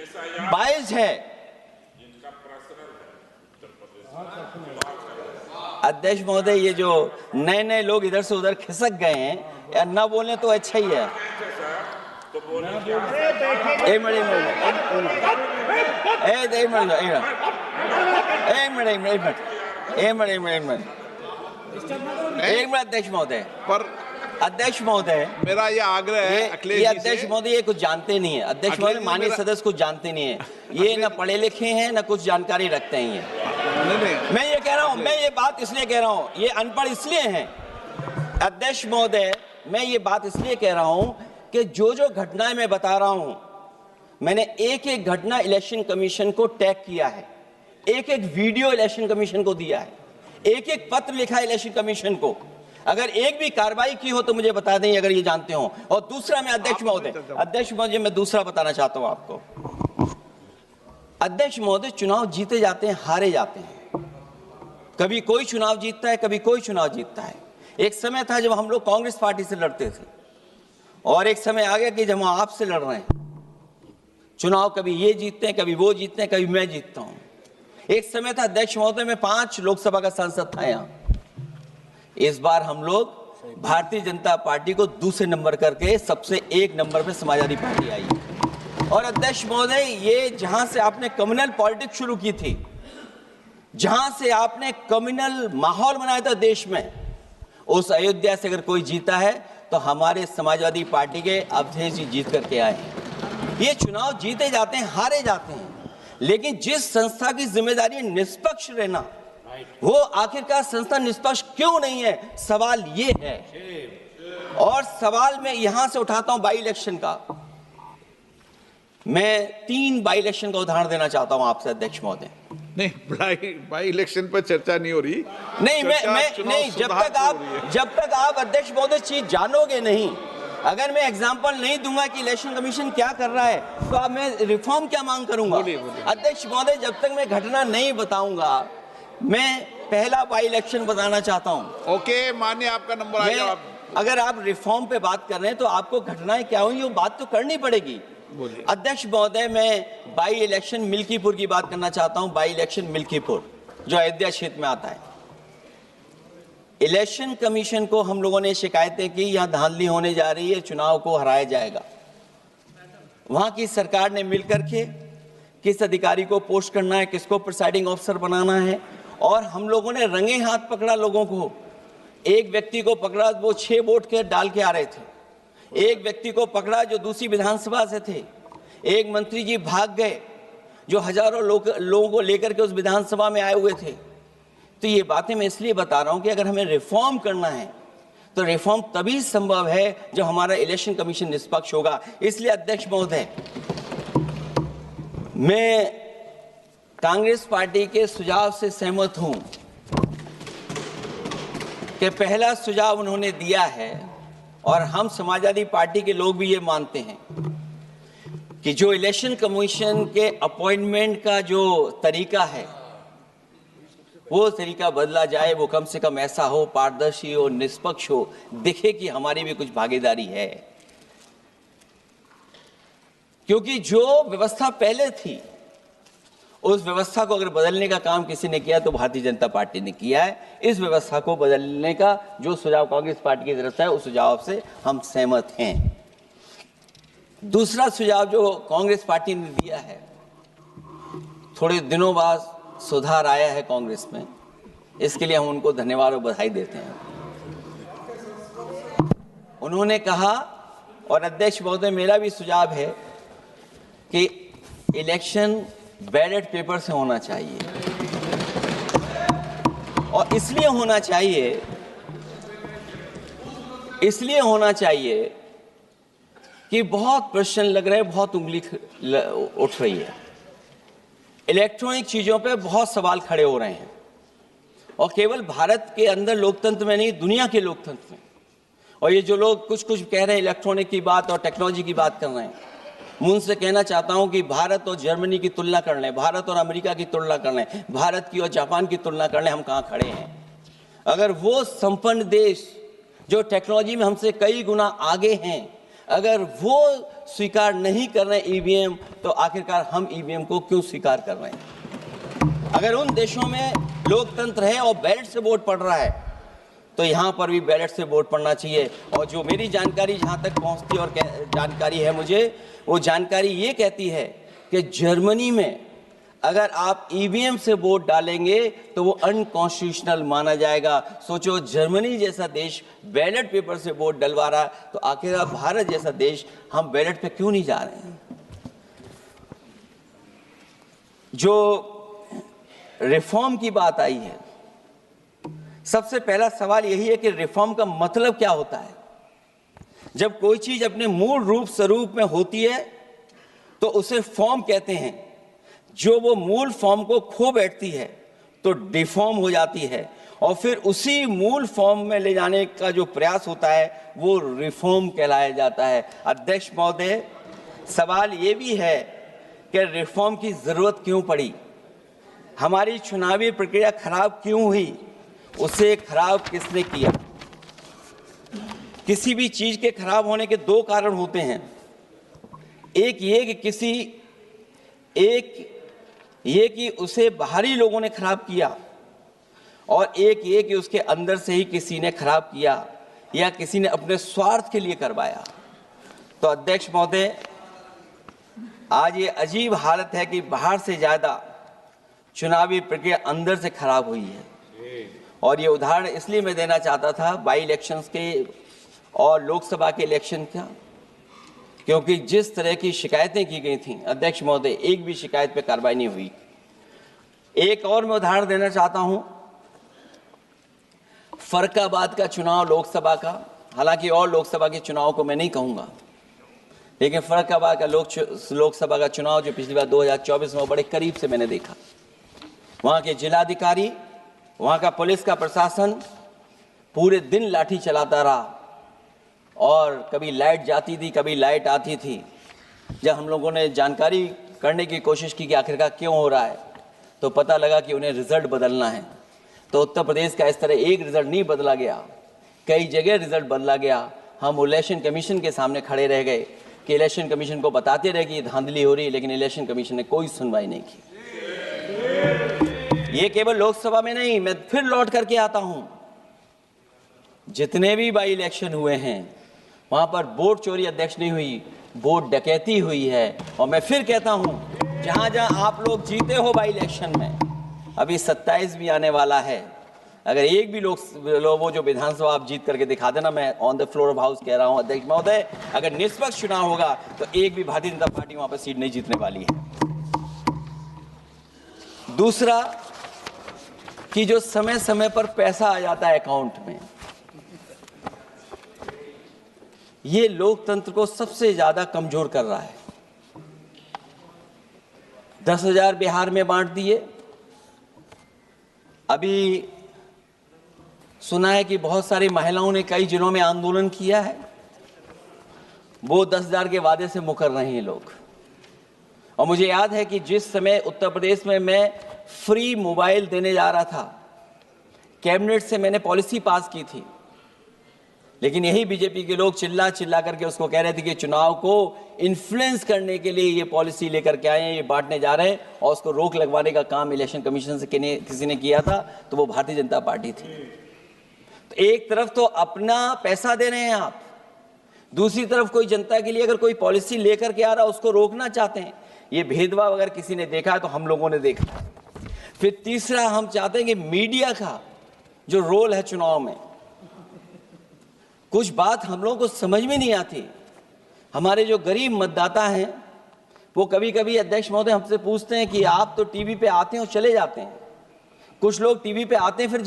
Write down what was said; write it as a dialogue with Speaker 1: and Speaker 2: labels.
Speaker 1: 22 है। अध्यक्ष महोदय, ये जो नए नए लोग इधर से उधर खिसक गए हैं, या ना बोले तो अच्छा ही है। एक मिनट अध्यक्ष महोदय,
Speaker 2: पर
Speaker 1: अध्यक्ष महोदय,
Speaker 2: मेरा ये आग्रह है अखिलेश
Speaker 1: ये
Speaker 2: जी
Speaker 1: अध्यक्ष
Speaker 2: से।
Speaker 1: महोदय ये कुछ जानते नहीं है। अध्यक्ष महोदय, माननीय सदस्य कुछ जानते नहीं है, ये ना पढ़े लिखे हैं ना कुछ जानकारी रखते हैं। ये मैं ये कह रहा हूँ, मैं ये बात इसलिए कह रहा हूँ, ये अनपढ़ इसलिए हैं। अध्यक्ष महोदय, मैं ये बात इसलिए कह रहा हूँ कि जो जो घटनाएं मैं बता रहा हूँ, मैंने एक एक घटना इलेक्शन कमीशन को टैग किया है, एक एक वीडियो इलेक्शन कमीशन को दिया है, एक एक पत्र लिखा है इलेक्शन कमीशन को। अगर एक भी कार्रवाई की हो तो मुझे बता दें, अगर ये जानते हो। और दूसरा, मैं अध्यक्ष महोदय मैं दूसरा बताना चाहता हूं आपको। अध्यक्ष महोदय, चुनाव जीते जाते हैं, हारे जाते हैं। कभी कोई चुनाव जीतता है, कभी कोई चुनाव जीतता है। एक समय था जब हम लोग कांग्रेस पार्टी से लड़ते थे, और एक समय आ गया कि जब हम आपसे लड़ रहे हैं। चुनाव कभी ये जीतते हैं, कभी वो जीतते हैं, कभी मैं जीतता हूं। एक समय था अध्यक्ष महोदय, मैं 5 लोकसभा का सांसद था यहां। इस बार हम लोग भारतीय जनता पार्टी को दूसरे नंबर करके सबसे 1 नंबर पे समाजवादी पार्टी आई। और अध्यक्ष महोदय, ये जहां से आपने कम्युनल पॉलिटिक्स शुरू की थी, जहां से आपने कम्युनल माहौल बनाया था देश में, उस अयोध्या से अगर कोई जीता है तो हमारे समाजवादी पार्टी के अवधेश जी जीत करके आए हैं। ये चुनाव जीते जाते हैं, हारे जाते हैं, लेकिन जिस संस्था की जिम्मेदारी निष्पक्ष रहना, वो आखिरकार संस्था निष्पक्ष क्यों नहीं है, सवाल ये है। और सवाल मैं यहां से उठाता हूं बाई इलेक्शन का। मैं 3 बाई इलेक्शन का उदाहरण देना चाहता हूं आपसे अध्यक्ष महोदय।
Speaker 2: नहीं, बाई इलेक्शन पर चर्चा नहीं हो रही।
Speaker 1: नहीं, मैं नहीं, जब तक आप अध्यक्ष महोदय चीज जानोगे नहीं, अगर मैं एग्जांपल नहीं दूंगा कि इलेक्शन कमीशन क्या कर रहा है, तो अब मैं रिफॉर्म क्या मांग करूंगा। अध्यक्ष महोदय, जब तक मैं घटना नहीं बताऊंगा, मैं पहला बाई इलेक्शन बताना चाहता हूं।
Speaker 2: ओके, मानिए आपका नंबर आ गया।
Speaker 1: अगर आप रिफॉर्म पे बात कर रहे हैं तो आपको घटनाएं क्या हुई वो बात तो करनी पड़ेगी। अध्यक्ष महोदय, मैं बाई इलेक्शन मिल्कीपुर की बात करना चाहता हूं। बाई इलेक्शन मिल्कीपुर जो अयोध्या क्षेत्र में आता है। इलेक्शन कमीशन को हम लोगों ने शिकायतें की, यहां धांधली होने जा रही है, चुनाव को हराया जाएगा। वहां की सरकार ने मिलकर के किस अधिकारी को पोस्ट करना है, किसको प्रिसाइडिंग ऑफिसर बनाना है, और हम लोगों ने रंगे हाथ पकड़ा लोगों को। एक व्यक्ति को पकड़ा, वो 6 वोट के डाल के आ रहे थे। एक व्यक्ति को पकड़ा जो दूसरी विधानसभा से थे। एक मंत्री जी भाग गए जो हजारों लोगों को लेकर के उस विधानसभा में आए हुए थे। तो ये बातें मैं इसलिए बता रहा हूं कि अगर हमें रिफॉर्म करना है तो रिफॉर्म तभी संभव है जब हमारा इलेक्शन कमीशन निष्पक्ष होगा। इसलिए अध्यक्ष महोदय, मैं कांग्रेस पार्टी के सुझाव से सहमत हूं कि पहला सुझाव उन्होंने दिया है, और हम समाजवादी पार्टी के लोग भी ये मानते हैं कि जो इलेक्शन कमीशन के अपॉइंटमेंट का जो तरीका है, वो तरीका बदला जाए। वो कम से कम ऐसा हो, पारदर्शी हो, निष्पक्ष हो, दिखे कि हमारी भी कुछ भागीदारी है। क्योंकि जो व्यवस्था पहले थी, उस व्यवस्था को अगर बदलने का काम किसी ने किया तो भारतीय जनता पार्टी ने किया है। इस व्यवस्था को बदलने का जो सुझाव कांग्रेस पार्टी की तरफ से है, उस सुझाव से हम सहमत हैं। दूसरा सुझाव जो कांग्रेस पार्टी ने दिया है, थोड़े दिनों बाद सुधार आया है कांग्रेस में, इसके लिए हम उनको धन्यवाद और बधाई देते हैं। उन्होंने कहा, और अध्यक्ष महोदय मेरा भी सुझाव है, कि इलेक्शन बैलेट पेपर से होना चाहिए। और इसलिए होना चाहिए कि बहुत प्रश्न लग रहे हैं, बहुत उंगली उठ रही है। इलेक्ट्रॉनिक चीजों पे बहुत सवाल खड़े हो रहे हैं, और केवल भारत के अंदर लोकतंत्र में नहीं, दुनिया के लोकतंत्र में। और ये जो लोग कुछ कह रहे हैं इलेक्ट्रॉनिक की बात और टेक्नोलॉजी की बात कर रहे हैं, मैं उनसे कहना चाहता हूं कि भारत और जर्मनी की तुलना कर लें, भारत और अमेरिका की तुलना कर लें, भारत की और जापान की तुलना कर लें, हम कहां खड़े हैं। अगर वो संपन्न देश जो टेक्नोलॉजी में हमसे कई गुना आगे हैं, अगर वो स्वीकार नहीं कर रहे ईवीएम, तो आखिरकार हम ईवीएम को क्यों स्वीकार कर रहे हैं? अगर उन देशों में लोकतंत्र है और बैलेट से वोट पड़ रहा है, तो यहाँ पर भी बैलेट से वोट पड़ना चाहिए। और जो मेरी जानकारी जहाँ तक पहुँचती और जानकारी है मुझे, वो जानकारी ये कहती है कि जर्मनी में अगर आप ईवीएम से वोट डालेंगे तो वो अनकॉन्स्टिट्यूशनल माना जाएगा। सोचो, जर्मनी जैसा देश बैलेट पेपर से वोट डलवा रहा, तो आखिर भारत जैसा देश हम बैलेट पे क्यों नहीं जा रहे हैं? जो रिफॉर्म की बात आई है, सबसे पहला सवाल यही है कि रिफॉर्म का मतलब क्या होता है? जब कोई चीज अपने मूल रूप स्वरूप में होती है तो उसे फॉर्म कहते हैं। जो वो मूल फॉर्म को खो बैठती है तो डिफॉर्म हो जाती है, और फिर उसी मूल फॉर्म में ले जाने का जो प्रयास होता है वो रिफॉर्म कहलाया जाता है। अध्यक्ष महोदय, सवाल ये भी है कि रिफॉर्म की जरूरत क्यों पड़ी? हमारी चुनावी प्रक्रिया खराब क्यों हुई? उसे खराब किसने किया? किसी भी चीज के खराब होने के दो कारण होते हैं। एक ये कि उसे बाहरी लोगों ने खराब किया, और एक ये कि उसके अंदर से ही किसी ने खराब किया या किसी ने अपने स्वार्थ के लिए करवाया। तो अध्यक्ष महोदय, आज ये अजीब हालत है कि बाहर से ज्यादा चुनावी प्रक्रिया अंदर से खराब हुई है। और ये उदाहरण इसलिए मैं देना चाहता था बाई इलेक्शंस के और लोकसभा के इलेक्शन का, क्योंकि जिस तरह की शिकायतें की गई थीं, अध्यक्ष महोदय, एक भी शिकायत पे कार्रवाई नहीं हुई। एक और मैं उदाहरण देना चाहता हूं, फर्रुखाबाद का चुनाव लोकसभा का, हालांकि और लोकसभा के चुनाव को मैं नहीं कहूंगा, लेकिन फर्रुखाबाद का लोकसभा का चुनाव जो पिछली बार 2024 में बड़े करीब से मैंने देखा। वहां के जिलाधिकारी, वहां का पुलिस का प्रशासन पूरे दिन लाठी चलाता रहा, और कभी लाइट जाती थी, कभी लाइट आती थी। जब हम लोगों ने जानकारी करने की कोशिश की कि आखिरकार क्यों हो रहा है, तो पता लगा कि उन्हें रिजल्ट बदलना है। तो उत्तर प्रदेश का इस तरह एक रिजल्ट नहीं बदला गया, कई जगह रिजल्ट बदला गया। हम इलेक्शन कमीशन के सामने खड़े रह गए कि इलेक्शन कमीशन को बताते रहे कि धांधली हो रही है, लेकिन इलेक्शन कमीशन ने कोई सुनवाई नहीं की। ये केवल लोकसभा में नहीं, मैं फिर लौट करके आता हूं, जितने भी बाई इलेक्शन हुए हैं वहां पर वोट चोरी अध्यक्ष नहीं हुई, वोट डकैती हुई है। और मैं फिर कहता हूं, जहां जहां आप लोग जीते हो बाई इलेक्शन में, अभी 27 भी आने वाला है, अगर एक भी लोग वो जो विधानसभा आप जीत करके दिखा देना, मैं on the floor of house कह रहा हूं अध्यक्ष महोदय, अगर निष्पक्ष चुनाव होगा तो एक भी भारतीय जनता पार्टी वहां पर सीट नहीं जीतने वाली है। दूसरा कि जो समय समय पर पैसा आ जाता है अकाउंट में, ये लोकतंत्र को सबसे ज्यादा कमजोर कर रहा है। 10,000 बिहार में बांट दिए। अभी सुना है कि बहुत सारी महिलाओं ने कई जिलों में आंदोलन किया है, वो 10,000 के वादे से मुकर रहे हैं लोग। और मुझे याद है कि जिस समय उत्तर प्रदेश में मैं फ्री मोबाइल देने जा रहा था, कैबिनेट से मैंने पॉलिसी पास की थी, लेकिन यही बीजेपी के लोग चिल्ला चिल्ला करके उसको कह रहे थे कि चुनाव को इन्फ्लुएंस करने के लिए ये पॉलिसी लेकर के आए हैं, ये बांटने जा रहे हैं, और उसको रोक लगवाने का काम इलेक्शन कमीशन से किसी ने किया था, तो वो भारतीय जनता पार्टी थी। तो एक तरफ तो अपना पैसा दे रहे हैं आप, दूसरी तरफ कोई जनता के लिए अगर कोई पॉलिसी लेकर के आ रहा है उसको रोकना चाहते हैं। ये भेदभाव अगर किसी ने देखा है तो हम लोगों ने देखा है। फिर तीसरा, हम चाहते हैं कि मीडिया का जो रोल है चुनाव में, कुछ बात हम लोगों को समझ में नहीं आती। हमारे जो गरीब मतदाता हैं वो कभी कभी अध्यक्ष महोदय हमसे पूछते हैं कि आप तो टीवी पे आते हैं और चले जाते हैं, कुछ लोग टीवी पे आते हैं फिर